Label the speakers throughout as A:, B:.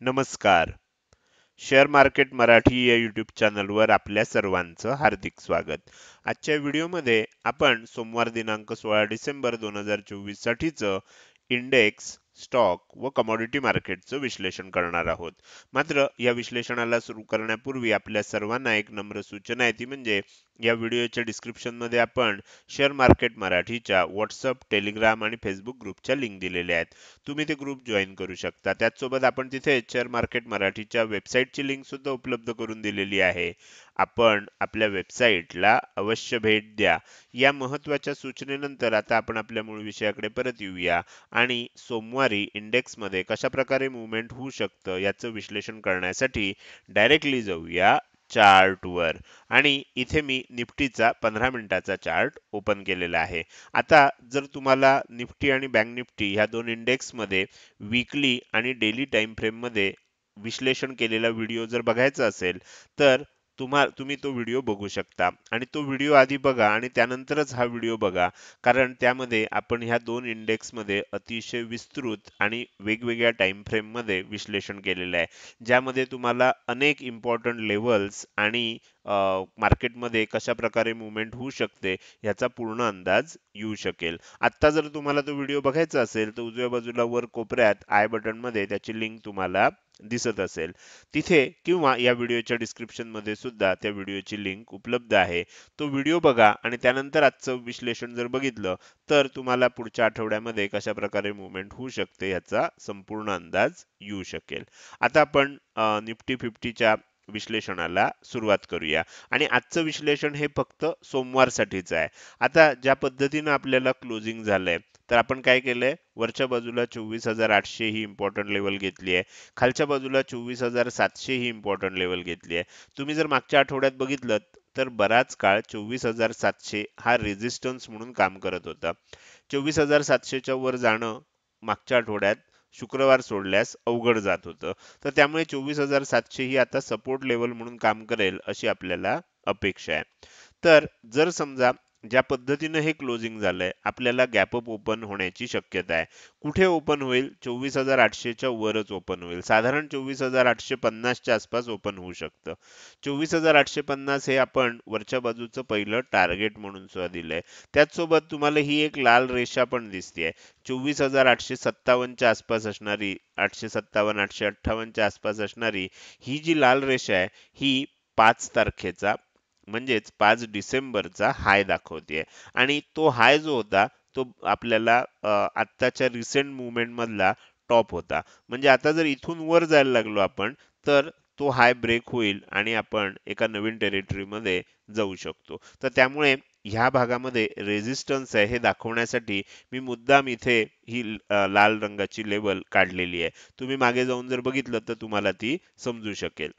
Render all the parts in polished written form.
A: नमस्कार. Share market Marathi या YouTube चॅनलवर आपल्या सर्वांचं हार्दिक स्वागत. आजच्या व्हिडिओमध्ये आपण सोमवार दिनांक 16 डिसेंबर 2024 साठीचं इंडेक्स, स्टॉक व कमॉडिटी मार्केटचं विश्लेषण करणार आहोत. मात्र या विश्लेषणाला सुरू करण्यापूर्वी आपल्या सर्वांना एक नम्र सूचना आहे, ती म्हणजे या व्हिडिओच्या डिस्क्रिप्शनमध्ये आपण शेअर मार्केट मराठीच्या व्हॉट्सअप, टेलिग्राम आणि फेसबुक ग्रुपच्या लिंक दिलेल्या आहेत. तुम्ही ते ग्रुप जॉईन करू शकता. त्याचसोबत आपण तिथे शेअर मार्केट मराठीच्या वेबसाईटची लिंक सुद्धा उपलब्ध करून दिलेली आहे. आपण आपल्या वेबसाईटला अवश्य भेट द्या. या महत्त्वाच्या सूचनेनंतर आता आपण आपल्या मूळ विषयाकडे परत येऊया आणि सोमवारी इंडेक्समध्ये कशा प्रकारे मूव्हमेंट होऊ शकतं याचं विश्लेषण करण्यासाठी डायरेक्टली जाऊया चार्टवर. आणि इथे मी निफ्टीचा 15 मिनिटाचा चार्ट ओपन केलेला आहे. आता जर तुम्हाला निफ्टी आणि बँक निफ्टी ह्या दोन इंडेक्समध्ये वीकली आणि डेली टाइम फ्रेममध्ये विश्लेषण केलेला व्हिडिओ जर बघायचा असेल, तर तुम्ही तो व्हिडिओ बघू शकता आणि तो व्हिडिओ आधी बघा आणि त्यानंतरच हा व्हिडिओ बघा. कारण त्यामध्ये आपण ह्या दोन इंडेक्समध्ये अतिशय विस्तृत आणि वेगवेगळ्या टाइम फ्रेममध्ये विश्लेषण केलेलं आहे, ज्यामध्ये तुम्हाला अनेक इम्पॉर्टंट लेव्हल्स आणि मार्केटमध्ये कशा प्रकारे मूव्हमेंट होऊ शकते याचा पूर्ण अंदाज येऊ शकेल. आत्ता जर तुम्हाला तो व्हिडिओ बघायचा असेल तर उजव्या बाजूला वर कोपऱ्यात आय बटनमध्ये त्याची लिंक तुम्हाला दिसत असेल तिथे, किंवा या व्हिडिओच्या डिस्क्रिप्शन मध्ये सुद्धा त्या व्हिडिओची लिंक उपलब्ध आहे. तो व्हिडिओ बघा आणि त्यानंतर आजचं विश्लेषण जर बघितलं तर तुम्हाला पुढच्या आठवड्यामध्ये कशा प्रकारे मूव्हमेंट होऊ शकते याचा संपूर्ण अंदाज येऊ शकेल. आता आपण निफ्टी 50च्या विश्लेषणाला सुरुवात करूया आणि आजचं विश्लेषण हे फक्त सोमवारसाठीच आहे. आता ज्या पद्धतीनं आपल्याला क्लोजिंग झालंय, तर आपण काय केलंय, वरच्या बाजूला 24,800 ही इम्पॉर्टंट लेवल घेतली आहे, खालच्या बाजूला 24,700 ही इम्पॉर्टंट लेवल घेतली आहे. तुम्ही जर मागच्या आठवड्यात बघितलं तर बराच काळ 24,700 हा रेझिस्टन्स म्हणून काम करत होता. 24,700च्या वर जाणं मागच्या आठवड्यात शुक्रवार सोडल्यास अवघड जात होतं. तर त्यामुळे 24,700 ही आता सपोर्ट लेवल म्हणून काम करेल अशी आपल्याला अपेक्षा आहे. तर जर समजा ज्या पद्धतीनं हे क्लोजिंग झालंय, आपल्याला गॅप अप ओपन होण्याची शक्यता आहे. कुठे ओपन होईल? 24,800च्या वरच ओपन होईल. साधारण 24,850च्या आसपास ओपन होऊ शकतं. 24,850 हे आपण वरच्या बाजूचं पहिलं टार्गेट म्हणून सुद्धा दिलंय. त्याचसोबत तुम्हाला ही एक लाल रेषा पण दिसतेय. 24,857च्या आसपास असणारी, 857, 858च्या आसपास असणारी ही जी लाल रेषा आहे, ही 5 तारखेचा म्हणजेच 5 डिसेंबरचा हाय दाखवते आणि तो हाय जो होता तो आपल्याला आत्ताच्या रिसेंट मुवमेंट मधला टॉप होता. म्हणजे आता जर इथून वर जायला लागलो आपण, तर तो हाय ब्रेक होईल आणि आपण एका नवीन टेरिटरीमध्ये जाऊ शकतो. तर त्यामुळे ह्या भागामध्ये रेझिस्टन्स आहे हे दाखवण्यासाठी मी मुद्दाम इथे ही लाल रंगाची लेवल काढलेली आहे. तुम्ही मागे जाऊन जर बघितलं तर तुम्हाला ती समजू शकेल.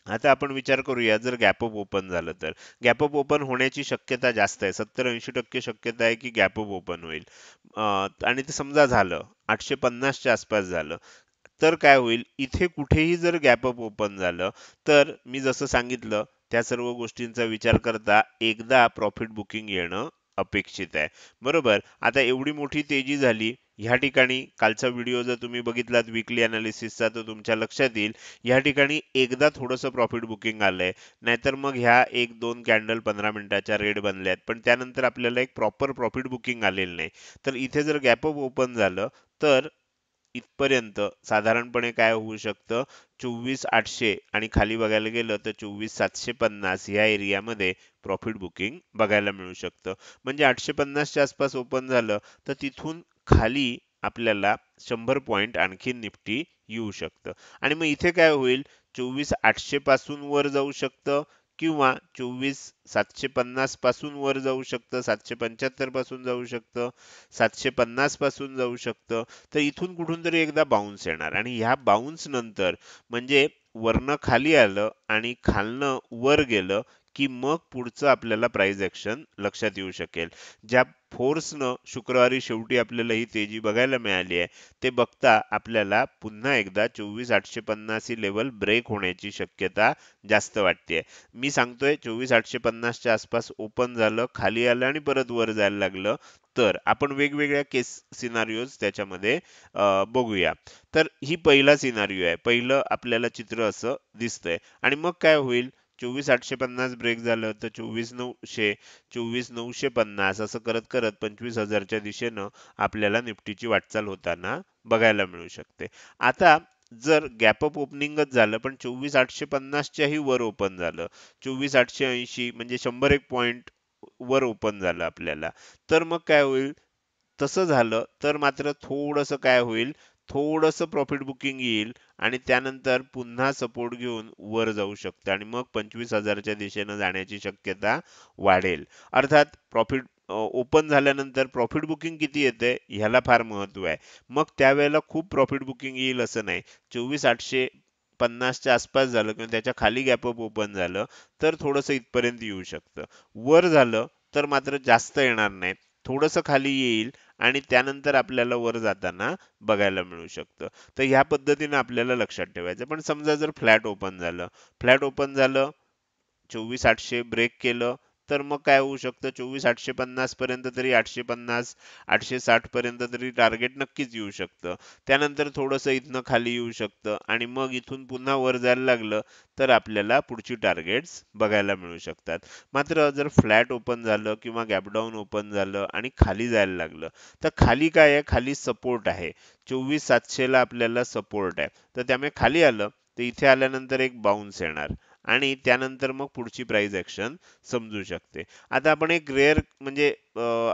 A: आता आपण विचार करूया, जर गॅप अप ओपन झालं तर गॅप अप ओपन होण्याची शक्यता जास्त आहे. 70-80% शक्यता आहे की गॅप अप ओपन होईल. आणि ते समजा झालं 850च्या आसपास झालं, तर काय होईल, इथे कुठेही जर गॅप अप ओपन झालं तर मी जसं सांगितलं त्या सर्व गोष्टींचा विचार करता एकदा प्रॉफिट बुकिंग येणं अपेक्षित आहे. बरोबर. आता एवढी मोठी तेजी झाली, ह्या ठिकाणी कालचा व्हिडिओ जर तुम्ही बघितलात वीकली अनालिसिसचा तर तुमच्या लक्षात येईल, ह्या ठिकाणी एकदा थोडंसं प्रॉफिट बुकिंग आलंय. नाहीतर मग ह्या एक दोन कॅन्डल 15 मिनिटाच्या रेड बनल्यात, पण त्यानंतर आपल्याला एक प्रॉपर प्रॉफिट बुकिंग आलेलं नाही. तर इथे जर गॅप अप ओपन झालं तर इथपर्यंत साधारणपणे काय होऊ शकतं, 24,800 आणि खाली बघायला गेलं तर 24,750 ह्या एरियामध्ये प्रॉफिट बुकिंग बघायला मिळू शकतं. म्हणजे 850च्या आसपास ओपन झालं तर तिथून खाली आपल्याला 100 पॉइंट आणखी निफ्टी येऊ शकतं. आणि मग इथे काय होईल, 24,800 पासून वर जाऊ शकतं किंवा 24,750 पासून वर जाऊ शकतं, 775 पासून जाऊ शकतं, 750 पासून जाऊ शकतं. तर इथून कुठून तरी एकदा बाउन्स येणार आणि ह्या बाउन्स नंतर म्हणजे वरनं खाली आलं आणि खालनं वर गेलं की मग पुढचं आपल्याला प्राइस ऍक्शन लक्षात येऊ शकेल. ज्या फोर्सनं शुक्रवारी शेवटी आपल्याला ही तेजी बघायला मिळाली आहे. ते बघता आपल्याला पुन्हा एकदा 24,850 ही लेवल ब्रेक होण्याची शक्यता जास्त वाटते. मी सांगतोय 24,850 च्या आसपास ओपन झालं, खाली आलं आणि परत वर जायला लागलं, तर आपण वेगवेगळ्या केस सिनारिओज त्याच्यामध्ये बघूया. तर ही पहिला सिनारिओ आहे. पहिलं आपल्याला चित्र असं दिसतंय आणि मग काय होईल? 24,850 ब्रेक झालं तर 24,900, 24,950 असं करत करत 25,000च्या दिशेनं आपल्याला निफ्टीची वाटचाल होताना बघायला मिळू शकते. आता जर गॅप अप ओपनिंगच झालं पण 24,850च्याही वर ओपन झालं, 24,880 म्हणजे 100 पॉइंट वर ओपन झालं आपल्याला, तर मग काय होईल? तसं झालं तर मात्र थोडंसं काय होईल, थोडंसं प्रॉफिट बुकिंग येईल आणि त्यानंतर पुन्हा सपोर्ट घेऊन वर जाऊ शकतं आणि मग 25,000च्या दिशेनं जाण्याची शक्यता वाढेल. अर्थात प्रॉफिट ओपन झाल्यानंतर प्रॉफिट बुकिंग किती येते ह्याला फार महत्व आहे. मग त्यावेळेला खूप प्रॉफिट बुकिंग येईल असं नाही. 24,850च्या आसपास झालं किंवा त्याच्या खाली गॅप अप ओपन झालं तर थोडंसं इथपर्यंत येऊ शकतं. वर झालं तर मात्र जास्त येणार नाही. थोडंसं खाली येईल आणि त्यानंतर आपल्याला वर जाताना बघायला मिळू शकतं. तर ह्या पद्धतीने आपल्याला लक्षात ठेवायचं. पण समजा जर फ्लॅट ओपन झालं 24,800 ब्रेक केलं, तर मग काय होऊ शकतं? 24,850 पर्यंत तरी 850, 860 पर्यंत तरी टार्गेट नक्कीच येऊ शकतं. त्यानंतर थोडंसं इथनं खाली येऊ शकतं आणि मग इथून पुन्हा वर जायला लागलं, तर आपल्याला पुढची टार्गेट्स बघायला मिळू शकतात. मात्र जर फ्लॅट ओपन झालं किंवा गॅप डाऊन ओपन झालं आणि खाली जायला लागलं, तर खाली काय आहे? खाली सपोर्ट आहे. 24,700ला आपल्याला सपोर्ट आहे. तर त्यामुळे खाली आलं, तर इथे आल्यानंतर एक बाउन्स येणार आणि त्यानंतर मग पुढची प्राइस ऍक्शन समजू शकते. आता आपण एक रेअर म्हणजे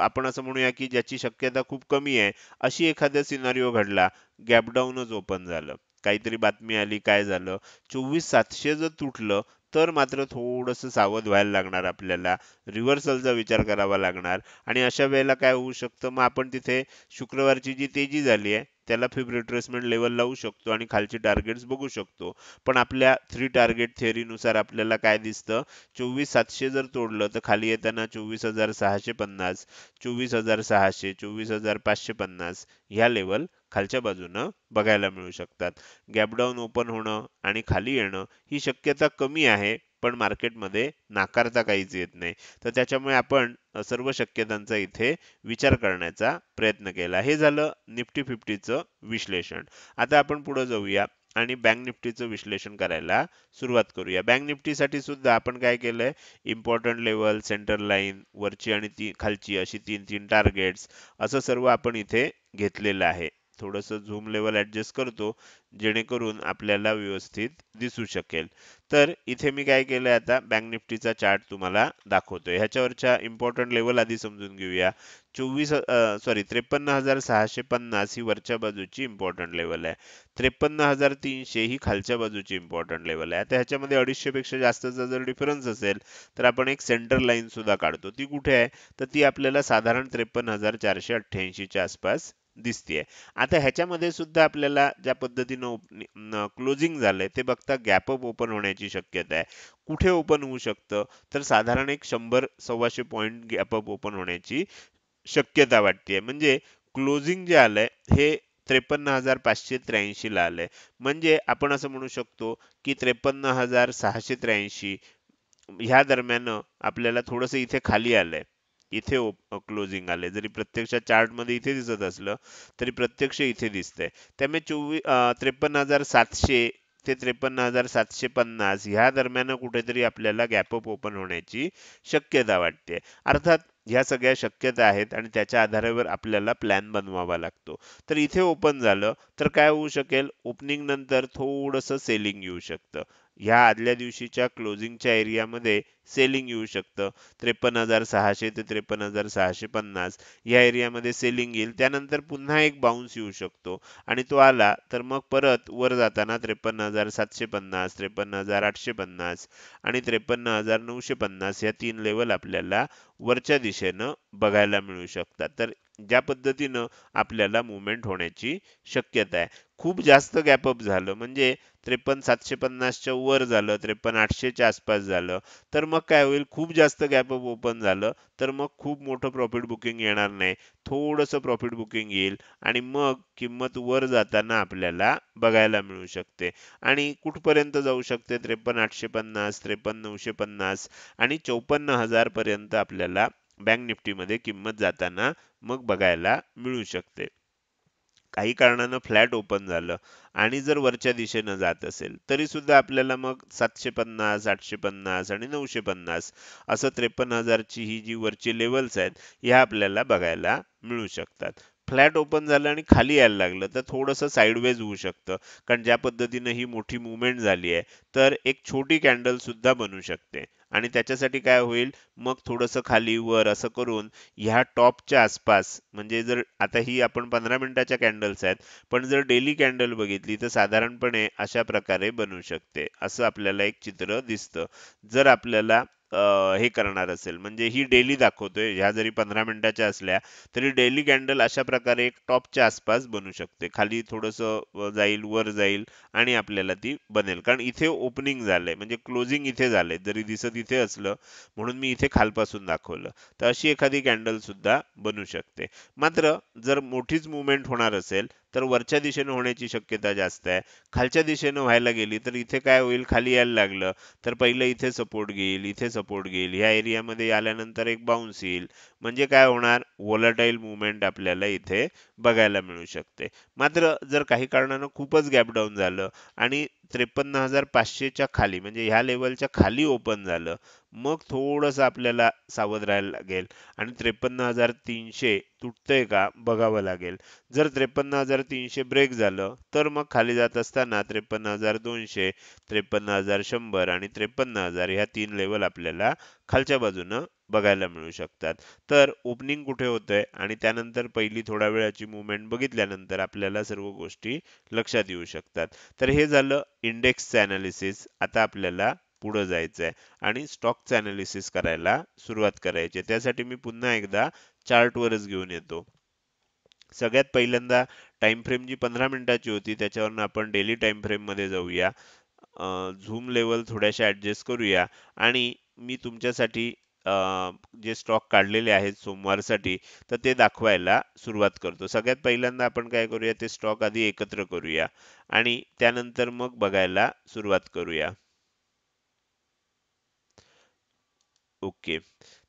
A: आपण असं म्हणूया की ज्याची शक्यता खूप कमी आहे, अशी एखादा सिनारिओ घडला, गॅप डाऊनच ओपन झालं. काहीतरी बातमी आली, काय झालं? 24,700 जर तुटलं, तर मात्र थोडंसं सावध व्हायला लागणार आपल्याला. रिव्हर्सलचा विचार करावा लागणार आणि अशा वेळेला काय होऊ शकतं? मग आपण तिथे शुक्रवारची जी तेजी झाली आहे, त्याला फिब रिट्रेसमेंट लेवल लावू शकतो आणि खालची टार्गेट्स बघू शकतो. पण आपल्या 3 टार्गेट थिअरीनुसार आपल्याला काय दिसतं? 24,700 जर तोडलं तर खाली येताना 24,650, 24,600, 24,550 ह्या लेवल खालच्या बाजूनं बघायला मिळू शकतात. गॅप डाऊन ओपन होणं आणि खाली येणं ही शक्यता कमी आहे, पण मार्केटमध्ये नाकारता काहीच येत नाही. तर त्याच्यामुळे आपण सर्व शक्यतांचा इथे विचार करण्याचा प्रयत्न केला. हे झालं निफ्टी 50चं विश्लेषण. आता आपण पुढे जाऊया आणि बँक निफ्टीचं विश्लेषण करायला सुरुवात करूया. बँक निफ्टीसाठी सुद्धा आपण काय केलंय? इम्पॉर्टंट लेवल, सेंटर लाईन, वरची आणि ती खालची अशी 3-3 टार्गेट्स असं सर्व आपण इथे घेतलेलं आहे. थोडंसं झूम लेवल ऍडजस्ट करतो जेणेकरून आपल्याला व्यवस्थित दिसू शकेल. तर इथे मी काय केलंय, आता बँक निफ्टीचा चार्ट तुम्हाला दाखवतोय. ह्याच्यावरच्या इम्पॉर्टंट लेवल आधी समजून घेऊया. 53,650 ही वरच्या बाजूची इम्पॉर्टंट लेवल आहे. 53,300 ही खालच्या बाजूची इम्पॉर्टंट लेवल आहे. आता ह्याच्यामध्ये 250 पेक्षा जास्तचा जर डिफरन्स असेल तर आपण एक सेंटर लाईन सुद्धा काढतो. ती कुठे आहे? तर ती आपल्याला साधारण 53,488 च्या आसपास दिसतीये. आता ह्याच्यामध्ये सुद्धा आपल्याला ज्या पद्धतीनं क्लोजिंग झालंय ते बघता गॅप अप ओपन होण्याची शक्यता आहे. कुठे ओपन होऊ शकतं? तर साधारण एक 100-125 पॉइंट गॅप अप ओपन होण्याची शक्यता वाटतेय. म्हणजे क्लोजिंग जे आलंय हे 53,583 ला आलंय. म्हणजे आपण असं म्हणू शकतो की 53,683 ह्या दरम्यान आपल्याला थोडंसं इथे खाली आलंय. इथे क्लोजिंग आलंय. जरी प्रत्यक्षात चार्टमध्ये इथे दिसत असलं तरी प्रत्यक्ष इथे दिसतंय. त्यामुळे 53,700 ते 53,750 ह्या दरम्यान कुठेतरी आपल्याला गॅप अप ओपन होण्याची शक्यता वाटते. अर्थात ह्या सगळ्या शक्यता आहेत आणि त्याच्या आधारावर आपल्याला प्लॅन बनवावा लागतो. तर इथे ओपन झालं तर काय होऊ शकेल? ओपनिंग नंतर थोडंसं सेलिंग येऊ शकतं. ह्या आदल्या दिवशीच्या क्लोजिंगच्या एरियामध्ये सेलिंग येऊ शकतं. 53,600 ते 53,650 या एरियामध्ये सेलिंग येईल. त्यानंतर पुन्हा एक बाउन्स येऊ शकतो आणि तो आला तर मग परत वर जाताना 53,750, 53,850 आणि 53,950 या 3 लेवल आपल्याला वरच्या दिशेनं बघायला मिळू शकतात. तर ज्या पद्धतीनं आपल्याला मुवमेंट होण्याची शक्यता आहे. खूप जास्त गॅप अप झालं म्हणजे 53,750च्या वर झालं, 53,800च्या आसपास झालं, तर मग काय होईल, खूप जास्त गॅप अप ओपन झालं तर मग खूप मोठं प्रॉफिट बुकिंग येणार नाही, थोडंसं प्रॉफिट बुकिंग येईल आणि मग किंमत वर जाताना आपल्याला बघायला मिळू शकते. आणि कुठपर्यंत जाऊ शकते, 53,850, 53,950 आणि 54,000 पर्यंत आपल्याला बँक निफ्टीमध्ये किंमत जाताना मग बघायला मिळू शकते. काही कारणानं फ्लॅट ओपन झालं आणि जर वरच्या दिशेनं जात असेल तरी सुद्धा आपल्याला मग 750, 850 आणि 950 असं 53,000 ची ही जी वरची लेवल्स आहेत ह्या आपल्याला बघायला मिळू शकतात. फ्लॅट ओपन झालं आणि खाली यायला लागलं तर थोडंसं साईडवेज होऊ शकतं, कारण ज्या पद्धतीनं ही मोठी मुवमेंट झाली आहे तर एक छोटी कॅन्डल सुद्धा बनू शकते आणि त्याच्यासाठी काय होईल, मग थोडंसं खाली वर असं करून ह्या टॉपच्या आसपास, म्हणजे जर आता ही आपण 15 मिनिटाच्या कॅन्डल्स आहेत, पण जर डेली कॅन्डल बघितली तर साधारणपणे अशा प्रकारे बनू शकते, असं आपल्याला एक चित्र दिसतं. जर आपल्याला हे करणार असेल, म्हणजे ही डेली दाखवतोय, ह्या जरी 15 मिनिटाच्या असल्या तरी डेली कॅन्डल अशा प्रकारे एक टॉपच्या आसपास बनू शकते, खाली थोडंसं जाईल वर जाईल आणि आपल्याला ती बनेल, कारण इथे ओपनिंग झालंय म्हणजे क्लोजिंग इथे झालंय, जरी दिसत इथे असलं म्हणून मी इथे खालपासून दाखवलं. तर अशी एखादी कॅन्डल सुद्धा बनू शकते. मात्र जर मोठीच मुवमेंट होणार असेल तर वरच्या दिशेने होण्याची शक्यता जास्त आहे. खालच्या दिशेने व्हायला गेली तर इथे काय होईल, खाली यायला लागलं तर पहिलं इथे सपोर्ट घेईल, इथे सपोर्ट घेईल, ह्या एरियामध्ये आल्यानंतर एक बाउन्स येईल, म्हणजे काय होणार, व्होलाटाईल मुवमेंट आपल्याला इथे बघायला मिळू शकते. मात्र जर काही कारणानं खूपच गॅप डाऊन झालं आणि 53,500च्या खाली म्हणजे ह्या लेवलच्या खाली ओपन झालं, मग थोडंसं आपल्याला सावध राहायला लागेल आणि 53,300 तुटतंय का बघावं लागेल. जर 53,300 ब्रेक झालं तर मग खाली जात असताना 53,200, 53,100 आणि 53,000 ह्या 3 लेवल आपल्याला खालच्या बाजूनं बघायला मिळू शकतात. तर ओपनिंग कुठे होतंय आणि त्यानंतर पहिली थोड्या वेळाची मूव्हमेंट बघितल्यानंतर आपल्याला सर्व गोष्टी लक्षात येऊ शकतात. तर हे झालं इंडेक्सचं अनालिसिस. आता आपल्याला पुढे जायचंय आणि स्टॉकचं अनालिसिस करायला सुरुवात करायची. त्यासाठी मी पुन्हा एकदा चार्टवरच घेऊन येतो. सगळ्यात पहिल्यांदा टाइम फ्रेम जी 15 मिनिटाची होती त्याच्यावरून आपण डेली टाइम फ्रेम मध्ये जाऊया. झूम लेवल थोड्याशा ऍडजस्ट करूया आणि मी तुमच्यासाठी अ, जे स्टॉक काढलेले आहेत सोमवारसाठी तर ते दाखवायला सुरुवात करतो. सगळ्यात पहिल्यांदा आपण काय करूया, ते स्टॉक आधी एकत्र करूया आणि त्यानंतर मग बघायला सुरुवात करूया. ओके.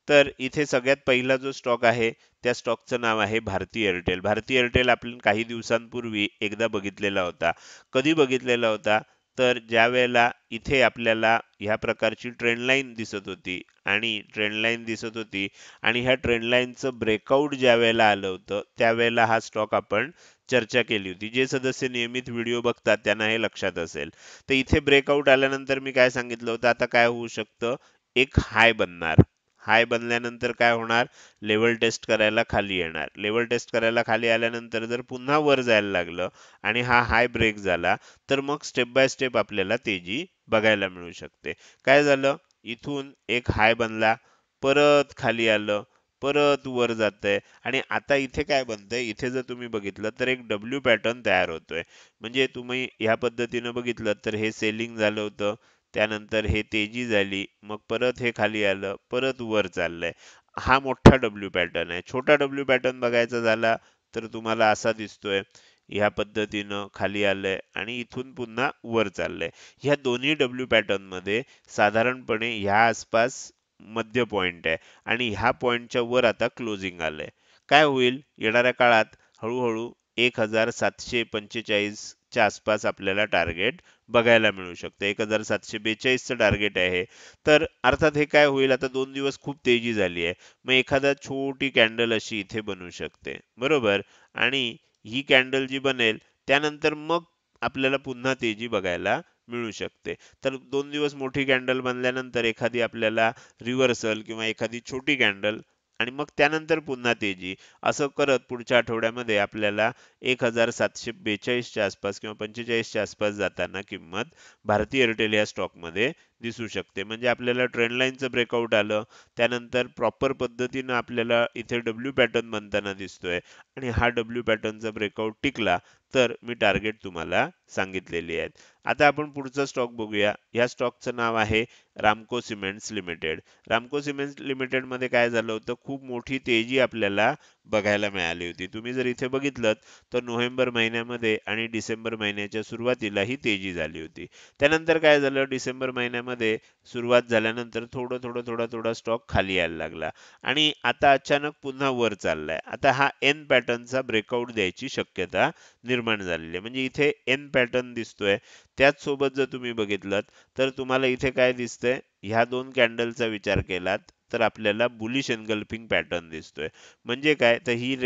A: तर इथे सगळ्यात पहिला जो स्टॉक आहे, त्या स्टॉकचं नाव आहे भारती एअरटेल. भारती एअरटेल आपण काही दिवसांपूर्वी एकदा बघितलेला होता. कधी बघितलेला होता? तर ज्यावेळेला इथे आपल्याला ह्या प्रकारची ट्रेंड लाईन दिसत होती आणि ट्रेंड लाईन दिसत होती आणि ह्या ट्रेंड लाईनचं ब्रेकआउट ज्यावेळेला आलं होतं, त्यावेळेला हा स्टॉक आपण चर्चा केली होती. जे सदस्य नियमित व्हिडिओ बघतात त्यांना हे लक्षात असेल. तर इथे ब्रेकआउट आल्यानंतर मी काय सांगितलं होतं, आता काय होऊ शकतं, एक हाय बनणार. हाय बनल्यानंतर काय होणार, लेवल टेस्ट करायला खाली येणार. लेवल टेस्ट करायला खाली आल्यानंतर जर पुन्हा वर जायला लागलं आणि हा हाय ब्रेक झाला तर मग स्टेप बाय स्टेप आपल्याला तेजी बघायला मिळू शकते. काय झालं, इथून एक हाय बनला, परत खाली आलं, परत वर जातंय आणि आता इथे काय बनतंय, इथे जर तुम्ही बघितलं तर एक डब्ल्यू पॅटर्न तयार होतोय. म्हणजे तुम्ही ह्या पद्धतीनं बघितलं तर हे सेलिंग झालं होतं, त्यानंतर हे तेजी झाली, मग परत हे खाली आलं, परत वर चाललंय. हा मोठा डब्ल्यू पॅटर्न आहे. छोटा डब्ल्यू पॅटर्न बघायचा झाला तर तुम्हाला असा दिसतोय. ह्या पद्धतीनं खाली आलंय आणि इथून पुन्हा वर चाललंय. ह्या दोन्ही डब्ल्यू पॅटर्न मध्ये साधारणपणे ह्या आसपास मध्य पॉइंट आहे आणि ह्या पॉइंटच्या वर आता क्लोजिंग आलंय. काय होईल, येणाऱ्या काळात हळूहळू 1,745 च्या आसपास आपल्याला टार्गेट बघायला मिळू शकते. 1,742 चं टार्गेट आहे. तर अर्थात हे काय होईल, आता 2 दिवस खूप तेजी झाली आहे. मग एखादा छोटी कॅन्डल अशी इथे बनू शकते, बरोबर? आणि ही कॅन्डल जी बनेल त्यानंतर मग आपल्याला पुन्हा तेजी बघायला मिळू शकते. तर 2 दिवस मोठी कॅन्डल बनल्यानंतर एखादी आपल्याला रिव्हर्सल किंवा एखादी छोटी कॅन्डल आणि मग त्यानंतर पुन्हा तेजी, असं करत पुढच्या आठवड्यामध्ये आपल्याला 1,742 च्या आसपास किंवा 45 च्या आसपास जाताना किंमत भारती एअरटेल या स्टॉकमध्ये दिसू शकते. म्हणजे आपल्याला ट्रेंड लाईनचं ब्रेकआउट आलं, त्यानंतर प्रॉपर पद्धतीनं आपल्याला इथे डब्ल्यू पॅटर्न बनताना दिसतोय आणि हा डब्ल्यू पॅटर्नचा ब्रेकआउट टिकला तर मी टार्गेट तुम्हाला सांगितलेली आहेत. आता आपण पुढचा स्टॉक बघूया. या स्टॉकचं नाव आहे रामको सिमेंट्स लिमिटेड. रामको सिमेंट्स लिमिटेड मध्ये काय झालं होतं, खूप मोठी तेजी आपल्याला बघायला मिळाली होती. तुम्ही जर इथे बघितलं तर नोव्हेंबर महिन्यामध्ये आणि डिसेंबर महिन्याच्या सुरुवातीला ही तेजी झाली होती. त्यानंतर काय झालं, डिसेंबर महिन्यामध्ये सुरुवात झाल्यानंतर थोडा स्टॉक खाली यायला लागला आणि आता अचानक पुन्हा वर चाललाय. आता हा एन पॅटर्नचा ब्रेकआउट द्यायची शक्यता निर्माण झालेली आहे. म्हणजे इथे एन पॅटर्न दिसतोय. त्याच सोबत जर तुम्ही बघितलं तर तुम्हाला इथे काय दिसतंय, ह्या दोन कॅन्डलचा विचार केलात तर आपल्याला बुलिश एनगल्फिंग पॅटर्न दिसतोय. म्हणजे काय तर ही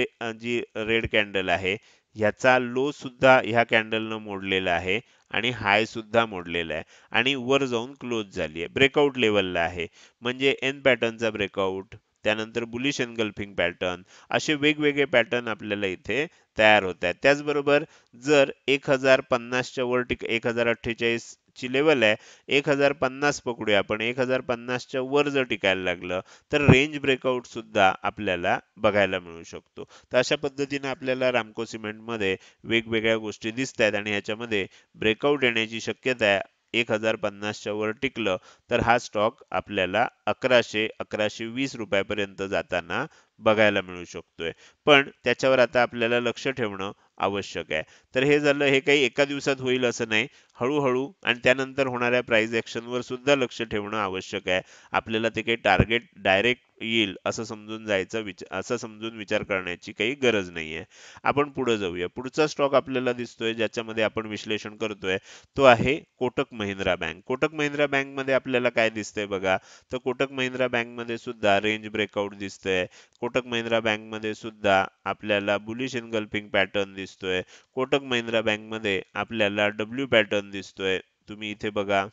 A: जी रेड कॅन्डल आहे ह्याचा लो सुद्धा ह्या कॅन्डलनं मोडलेला आहे आणि हाय सुद्धा मोडलेला आहे आणि वर जाऊन क्लोज झाली आहे, ब्रेकआउट लेवलला आहे. म्हणजे एन पॅटर्नचा ब्रेकआउट, त्यानंतर बुलिश एनगल्फिंग पॅटर्न, असे वेगवेगळे पॅटर्न आपल्याला इथे तयार होत आहेत. त्याचबरोबर जर 1050 च्या वर 1048 ची लेवल आहे, 1050 पकडूया आपण, 1050 च्या वर जर टिकायला लागलं तर रेंज ब्रेकआउट सुद्धा आपल्याला बघायला मिळू शकतो. तर अशा पद्धतीने आपल्याला रामको सिमेंटमध्ये वेगवेगळ्या गोष्टी दिसत आहेत आणि ह्याच्यामध्ये ब्रेकआउट येण्याची शक्यता आहे. 1050 च्या वर टिकलं तर हा स्टॉक आपल्याला 1100-1120 रुपयापर्यंत जाताना बघायला मिळू शकतोय. पण त्याच्यावर आता आपल्याला लक्ष ठेवणं आवश्यक आहे. तर हे झालं, हे काही एका दिवसात होईल असं नाही. हळूहळू आणि त्यानंतर होणाऱ्या प्राइस ॲक्शनवर सुद्धा लक्ष ठेवणं आवश्यक आहे. आपल्याला ते काही टार्गेट डायरेक्ट येईल असं समजून असं समजून विचार करण्याची काही गरज नाहीये. आपण पुढे जाऊया. पुढचा स्टॉक आपल्याला दिसतोय ज्याच्यामध्ये आपण विश्लेषण करतोय तो आहे कोटक महिंद्रा बँक. कोटक महिंद्रा बँक मध्ये आपल्याला काय दिसतंय बघा, तर कोटक महिंद्रा बँक मध्ये सुद्धा रेंज ब्रेकआउट दिसतंय. कोटक महिंद्रा बँक मध्ये सुद्धा आपल्याला बुलिश एनगल्फिंग पॅटर्न दिसतोय. कोटक महिंद्रा बँक मध्ये आपल्याला डब्ल्यू पॅटर्न दिसतोय. तुम्ही इथे बघा,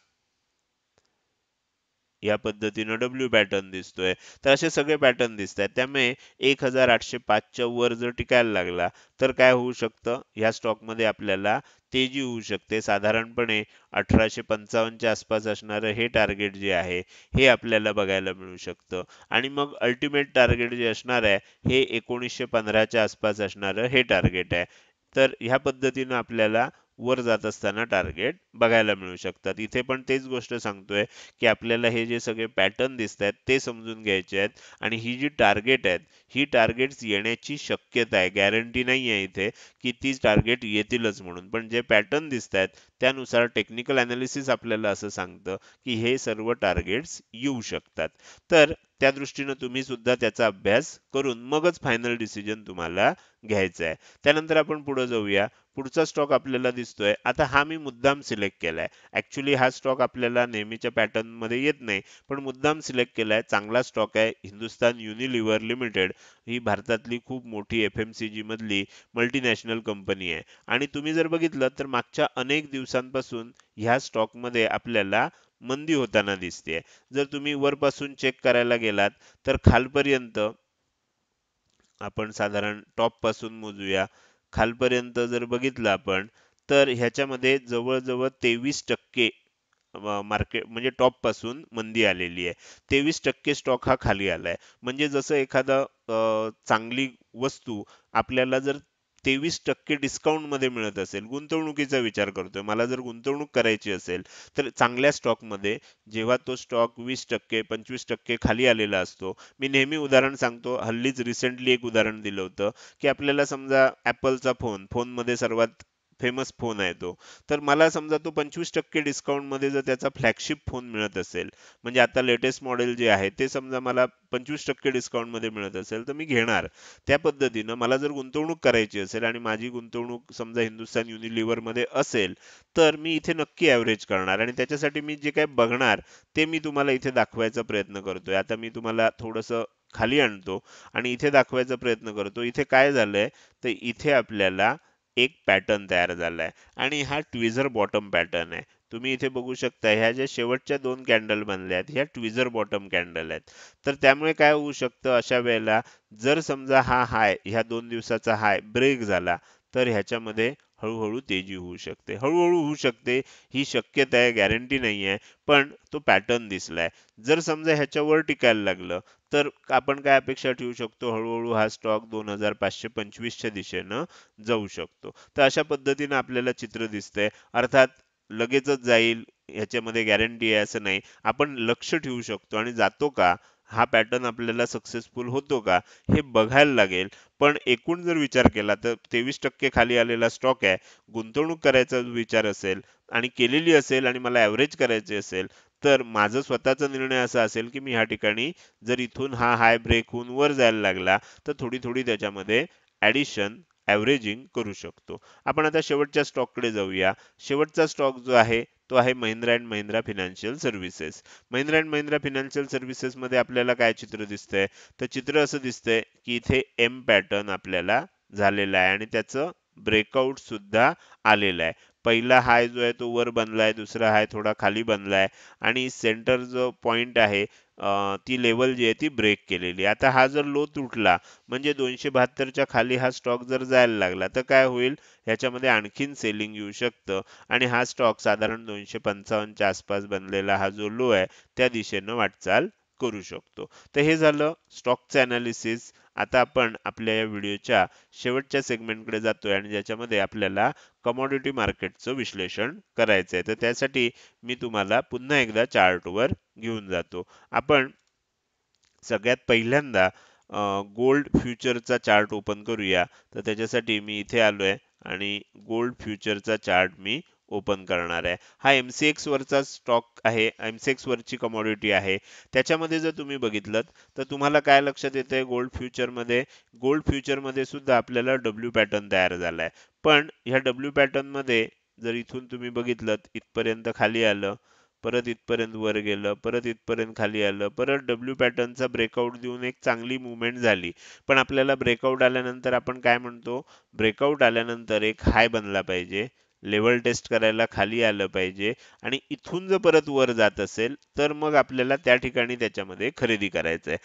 A: या पद्धतीनं डब्ल्यू पॅटर्न दिसतोय. तर असे सगळे पॅटर्न दिसत आहेत. त्यामुळे 1805 च्या वर जर टिकायला लागला तर काय होऊ शकतं, ह्या स्टॉकमध्ये आपल्याला तेजी होऊ शकते. साधारणपणे 1855 च्या आसपास असणारं हे टार्गेट जे आहे हे आपल्याला बघायला मिळू शकतं आणि मग अल्टिमेट टार्गेट जे असणार आहे हे 1915 च्या आसपास असणारं हे टार्गेट आहे. तर ह्या पद्धतीनं आपल्याला वर जात असताना टार्गेट बघायला मिळू शकतात. इथे पण तेच गोष्ट सांगतोय की आपल्याला हे जे सगळे पॅटर्न दिसत आहेत ते समजून घ्यायचे आहेत आणि ही जी टार्गेट आहेत ही टार्गेट्स येण्याची शक्यता आहे. गॅरंटी नाही आहे इथे की ती टार्गेट येतीलच म्हणून, पण जे पॅटर्न दिसत आहेत त्यानुसार टेक्निकल अनालिसिस आपल्याला असं सांगतं की हे सर्व टार्गेट्स येऊ शकतात. तर त्या दृष्टीनं तुम्ही सुद्धा त्याचा अभ्यास करून मगच फायनल डिसिजन तुम्हाला घ्यायचा आहे. त्यानंतर आपण पुढे जाऊया. पुढचा स्टॉक आपल्याला दिसतोय, आता हा मी मुद्दाम सिलेक्ट केलाय. ऍक्च्युली हा स्टॉक आपल्याला नेहमीच्या पॅटर्न मध्ये येत नाही, पण मुद्दाम सिलेक्ट केलाय. चांगला स्टॉक आहे. हिंदुस्तान युनिलिव्हर लिमिटेड ही भारतातली खूप मोठी FMCG मधली मल्टीनॅशनल कंपनी आहे आणि तुम्ही जर बघितलं तर मागच्या अनेक दिवसांपासून ह्या स्टॉक मध्ये आपल्याला मंदी होताना दिसते. जर तुम्ही वरपासून चेक करायला गेलात तर खालपर्यंत आपण साधारण टॉप पासून मोजूया. खालपर्यंत जर बघितलं आपण तर ह्याच्यामध्ये जवळजवळ 23% मार्केट म्हणजे टॉप पासून मंदी आलेली आहे. 23% स्टॉक हा खाली आलाय. म्हणजे जसं एखादा चांगली वस्तू आपल्याला जर 23% डिस्काउंट मध्ये मिळत असेल, गुंतवणुकीचा विचार करतोय, मला जर गुंतवणूक करायची असेल तर चांगल्या स्टॉक मध्ये जेव्हा तो स्टॉक 20% 25% खाली आलेला असतो. मी नेहमी उदाहरण सांगतो, हल्लीच रिसेंटली एक उदाहरण दिलं होतं की आपल्याला समजा ऍपलचा फोनमध्ये सर्वात फेमस फोन आहे तो, तर मला समजा तो 25% डिस्काउंट मध्ये जर त्याचा फ्लॅगशिप फोन मिळत असेल, म्हणजे आता लेटेस्ट मॉडेल जे आहे ते समजा मला 25% डिस्काउंट मध्ये मिळत असेल तर मी घेणार. त्या पद्धतीनं मला जर गुंतवणूक करायची असेल आणि माझी गुंतवणूक समजा हिंदुस्तान युनिलिव्हर मध्ये असेल तर मी इथे नक्की ॲव्हरेज करणार आणि त्याच्यासाठी मी जे काही बघणार ते मी तुम्हाला इथे दाखवायचा प्रयत्न करतोय. आता मी तुम्हाला थोडंसं खाली आणतो आणि इथे दाखवायचा प्रयत्न करतो. इथे काय झालंय तर इथे आपल्याला एक पॅटर्न तयार झालाय आणि हा ट्विझर बॉटम पॅटर्न आहे. तुम्ही इथे बघू शकता ह्या ज्या शेवटच्या दोन कॅन्डल बनल्या आहेत ह्या ट्विझर बॉटम कॅन्डल आहेत. तर त्यामुळे काय होऊ शकतं, अशा वेळेला जर समजा हा हाय, ह्या 2 दिवसाचा हाय ब्रेक झाला तर ह्याच्यामध्ये हळूहळू तेजी होऊ शकते. हळूहळू होऊ शकते ही शक्यता आहे, गॅरंटी नाही आहे, पण तो पॅटर्न दिसलाय. जर समजा ह्याच्यावर टिकायला लागलं, तर आपण काय अपेक्षा ठेवू शकतो? हळूहळू हा स्टॉक 2525 च्या दिशेनं जाऊ शकतो. तर अशा पद्धतीने आपल्याला चित्र दिसतंय. अर्थात लगेचच जाईल ह्याच्यामध्ये गॅरंटी आहे असं नाही. आपण लक्ष ठेवू शकतो आणि जातो का? हा पॅटर्न आपल्याला सक्सेसफुल होतो का? हे बघायला लागेल. पण एकूण जर विचार केला तर 23% खाली आलेला स्टॉक आहे. गुंतवणूक करायचा विचार असेल आणि केलेली असेल आणि मला ॲव्हरेज करायची असेल, तर माझं स्वतःचा निर्णय असा असेल, की मी ह्या ठिकाणी जर इथून हा हाय ब्रेक होऊन वर जायला लागला, तर थोडी-थोडी त्याच्यामध्ये ॲडिशन, ॲव्हरेजिंग करू शकतो. आपण आता शेवटच्या स्टॉककडे जाऊया. शेवटचा स्टॉक जो आहे, तो आहे Mahindra and Mahindra financial services. Mahindra and Mahindra financial सर्व्हिसेसमध्ये आपल्याला काय चित्र दिसतंय? तर चित्र असं दिसतंय, की इथे एम पॅटर्न आपल्याला झालेला आहे आणि त्याचं ब्रेकआउट सुद्धा आलेलं आहे. पहिला हाय जो आहे तो वर बनलाय, दुसरा हाय थोडा खाली बनलाय आणि सेंटर जो पॉइंट आहे ती लेवल जी आहे ती ब्रेक केलेली आहे. आता हा जर लो तुटला म्हणजे 272 च्या खाली हा स्टॉक जर जायला लागला तर काय होईल? ह्याच्यामध्ये आणखीन सेलिंग येऊ शकतं आणि हा स्टॉक साधारण 255 च्या आसपास बनलेला हा जो लो आहे त्या दिशेनं वाटचाल करू शकतो. तर हे झालं स्टॉकचं एनालिसिस. आता आपण आपल्या या व्हिडिओच्या शेवटच्या सेगमेंटकडे जातोय आणि ज्याच्यामध्ये आपल्याला कमॉडिटी मार्केटचं विश्लेषण करायचं आहे. तर त्यासाठी मी तुम्हाला पुन्हा एकदा चार्टवर घेऊन जातो. आपण सगळ्यात पहिल्यांदा गोल्ड फ्युचरचा चार्ट ओपन करूया. तर त्याच्यासाठी मी इथे आलोय आणि गोल्ड फ्युचरचा चार्ट मी ओपन करणार आहे. हा MCX वरचा स्टॉक आहे, MCX वरची कमॉडिटी आहे. त्याच्यामध्ये जर तुम्ही बघितलं तर तुम्हाला काय लक्षात येतंय गोल्ड फ्युचरमध्ये? गोल्ड फ्युचरमध्ये सुद्धा आपल्याला डब्ल्यू पॅटर्न तयार झालाय. पण ह्या डब्ल्यू पॅटर्नमध्ये जर इथून तुम्ही बघितलं इथपर्यंत खाली आलं, परत इथपर्यंत वर गेलं, परत इथपर्यंत खाली आलं, परत डब्ल्यू पॅटर्नचा ब्रेकआउट देऊन एक चांगली मूव्हमेंट झाली. पण आपल्याला ब्रेकआउट आल्यानंतर आपण काय म्हणतो? ब्रेकआउट आल्यानंतर एक हाय बनला पाहिजे, लेव्हल टेस्ट करायला खाली आलं पाहिजे आणि इथून जर परत वर जात असेल, तर मग आपल्याला त्या ठिकाणी त्याच्यामध्ये खरेदी करायचं आहे.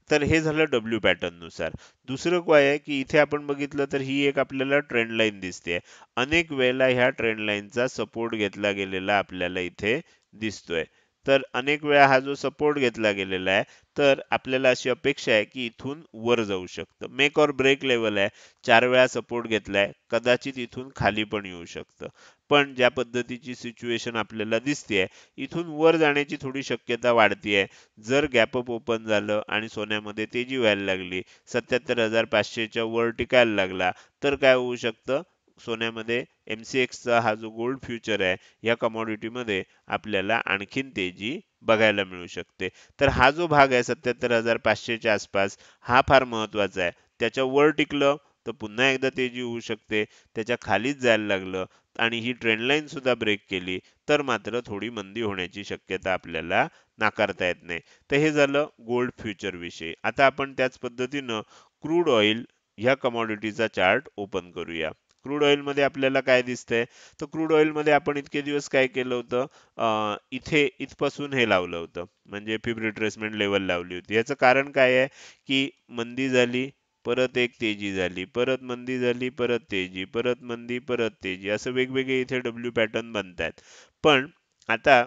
A: तर हे झालं डब्ल्यू पॅटर्न नुसार. दुसरं काय आहे, की इथे आपण बघितलं तर ही एक आपल्याला ट्रेंड लाईन दिसते. अनेक वेळेला ह्या ट्रेंड लाईनचा सपोर्ट घेतला गेलेला आपल्याला इथे दिसतोय. तर अनेक वेळा हा जो सपोर्ट घेतला गेलेला आहे, तर आपल्याला अशी अपेक्षा आहे, की इथून वर जाऊ शकतं. मेक ऑर ब्रेक लेवल आहे. 4 वेळा सपोर्ट घेतलाय. कदाचित इथून खाली पण येऊ शकतं. पण ज्या पद्धतीची सिच्युएशन आपल्याला दिसतेय, इथून वर जाण्याची थोडी शक्यता वाढतीये. जर गॅप अप ओपन झालं आणि सोन्यामध्ये तेजी व्हायला लागली, 77,500 च्या वर टिकायला लागला, तर काय होऊ शकतं? सोन्यामध्ये MCXचा हा जो गोल्ड फ्युचर आहे, या कमॉडिटीमध्ये आपल्याला आणखीन तेजी बघायला मिळू शकते. तर हा जो भाग आहे 77,500 च्या आसपास, हा फार महत्त्वाचा आहे. त्याच्या वर टिकलं तर पुन्हा एकदा तेजी होऊ शकते. त्याच्या खालीच जायला लागलं आणि ही ट्रेंड लाईन सुद्धा ब्रेक केली, तर मात्र थोडी मंदी होण्याची शक्यता आपल्याला नाकारता येत नाही. तर हे झालं गोल्ड फ्युचर विषयी. आता आपण त्याच पद्धतीनं क्रूड ऑइल ह्या कमॉडिटीचा चार्ट ओपन करूया. क्रूड ऑइलमध्ये आपल्याला काय दिसतंय? तर क्रूड ऑइलमध्ये आपण इतके दिवस काय केलं होतं? इथे इथपासून हे लावलं होतं. म्हणजे फिब रिट्रेसमेंट लेवल लावली होती. याचं कारण काय आहे? की मंदी झाली, परत एक तेजी झाली, परत मंदी झाली, परत तेजी, परत मंदी, परत तेजी. असं वेगवेगळे इथे डब्ल्यू पॅटर्न बनतायत. पण आता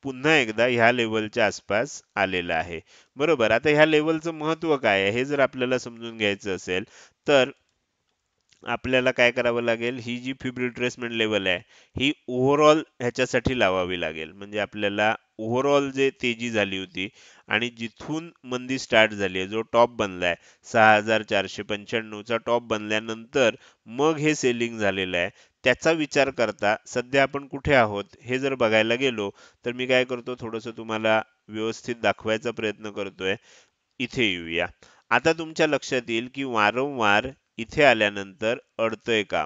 A: पुन्हा एकदा ह्या लेव्हलच्या आसपास आलेलं आहे. बरोबर. आता ह्या लेव्हलचं महत्त्व काय आहे? हे जर आपल्याला समजून घ्यायचं असेल, तर आपल्याला काय करावं लागेल? ही जी फिब रिट्रेसमेंट लेव्हल आहे, ही ओव्हरऑल ह्याच्यासाठी लावावी लागेल. म्हणजे आपल्याला ओव्हरऑल जे तेजी झाली होती आणि जिथून मंदी स्टार्ट झाली आहे, जो टॉप बनलाय 6,495 चा टॉप बनल्यानंतर मग हे सेलिंग झालेलं आहे. त्याचा विचार करता सध्या आपण कुठे आहोत हे जर बघायला गेलो, तर मी काय करतो थोडंसं तुम्हाला व्यवस्थित दाखवायचा प्रयत्न करतोय. इथे येऊया. आता तुमच्या लक्षात येईल, की वारंवार इथे आल्यानंतर अडतंय का?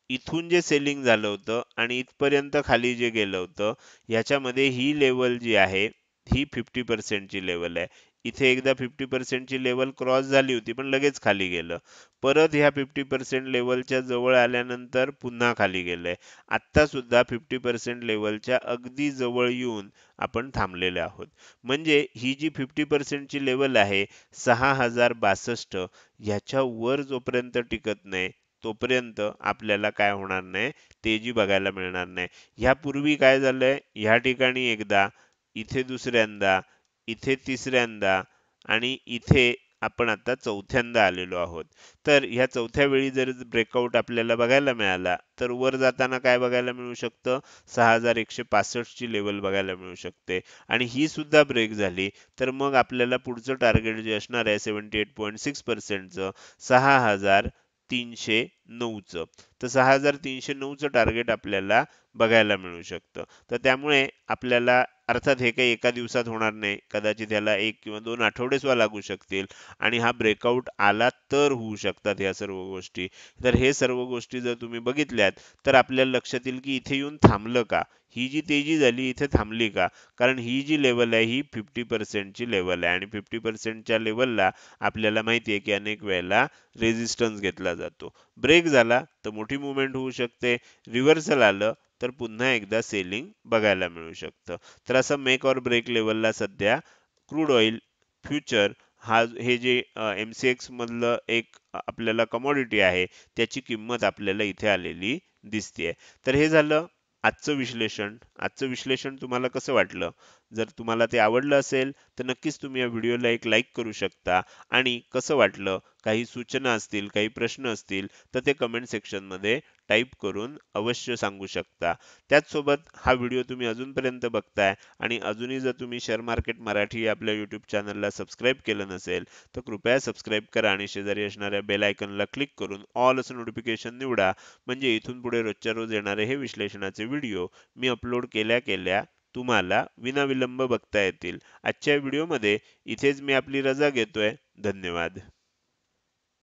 A: इथून जे सेलिंग झालं होतं आणि इथपर्यंत खाली जे गेलं होतं, ह्याच्यामध्ये ही लेवल जी आहे, ही 50% ची लेवल आहे. इथे एकदा 50% ची लेवल क्रॉस झाली होती, पण लगेच खाली गेलं. परत ह्या 50% लेवलच्या जवळ आल्यानंतर पुन्हा खाली गेलंय. आत्ता सुद्धा 50% लेवलच्या अगदी जवळ येऊन आपण थांबलेले आहोत. म्हणजे ही जी 50% ची लेवल आहे, 6,062 ह्याच्या वर जोपर्यंत टिकत नाही, तोपर्यंत आपल्याला काय होणार नाही, तेजी बघायला मिळणार नाही. ह्यापूर्वी काय झालंय, ह्या ठिकाणी एकदा, इथे दुसऱ्यांदा, इथे तिसऱ्यांदा आणि इथे आपण आता चौथ्यांदा आलेलो आहोत. तर ह्या चौथ्या वेळी जर ब्रेकआउट आपल्याला बघायला मिळाला, तर वर जाताना काय बघायला मिळू शकतं, 6165 ची लेवल बघायला मिळू शकते. आणि ही सुद्धा ब्रेक झाली तर मग आपल्याला पुढचं टार्गेट जे असणार आहे 78.6%चं, 6309चं. तर 6309चं टार्गेट आपल्याला बघायला मिळू शकतं. तर त्यामुळे आपल्याला, अर्थात हे काही एका दिवसात होणार नाही, कदाचित ह्याला 1 किंवा 2 आठवडे सुद्धा लागू शकतील आणि हा ब्रेकआउट आला तर होऊ शकतात ह्या सर्व गोष्टी. तर हे सर्व गोष्टी जर तुम्ही बघितल्यात तर आपल्याला लक्षात येईल की इथे येऊन थांबलं का, ही जी तेजी झाली इथे थांबली का. कारण ही जी लेवल आहे ही 50% ची लेवल आहे आणि 50% च्या लेवलला आपल्याला माहिती आहे की अनेक वेळेला रेझिस्टन्स घेतला जातो. ब्रेक झाला तर मोठी मूव्हमेंट होऊ शकते, रिव्हर्सल आलं तर पुन्हा एकदा सेलिंग बघायला मिळू शकतं. तर असं मेक ऑर ब्रेक लेवलला सध्या क्रूड ऑइल फ्युचर हे जे MCX मधलं एक आपल्याला कमॉडिटी आहे, त्याची किंमत आपल्याला इथे आलेली दिसतेय. तर हे झालं आजचं विश्लेषण. आजचं विश्लेषण तुम्हाला कसं वाटलं? जर तुम्हाला ते आवडलं असेल तर नक्कीच तुम्ही या व्हिडिओला एक लाईक करू शकता आणि कसं वाटलं, काही सूचना असतील, काही प्रश्न असतील तर ते कमेंट सेक्शनमध्ये टाईप करून अवश्य सांगू शकता. त्याचसोबत हा व्हिडिओ तुम्ही अजूनपर्यंत बघताय आणि अजूनही जर तुम्ही शेअर मार्केट मराठी या आपल्या यूट्यूब चॅनलला सबस्क्राईब केलं नसेल तर कृपया सबस्क्राईब करा आणि शेजारी असणाऱ्या बेल आयकॉनला क्लिक करून ऑल असं नोटिफिकेशन निवडा. म्हणजे इथून पुढे रोजच्या रोज येणारे हे विश्लेषणाचे व्हिडिओ मी अपलोड केल्या केल्या तुम्हाला विनाविलंब बघता येतील. आजच्या व्हिडिओमध्ये इथेच मी आपली रजा घेतोय. धन्यवाद.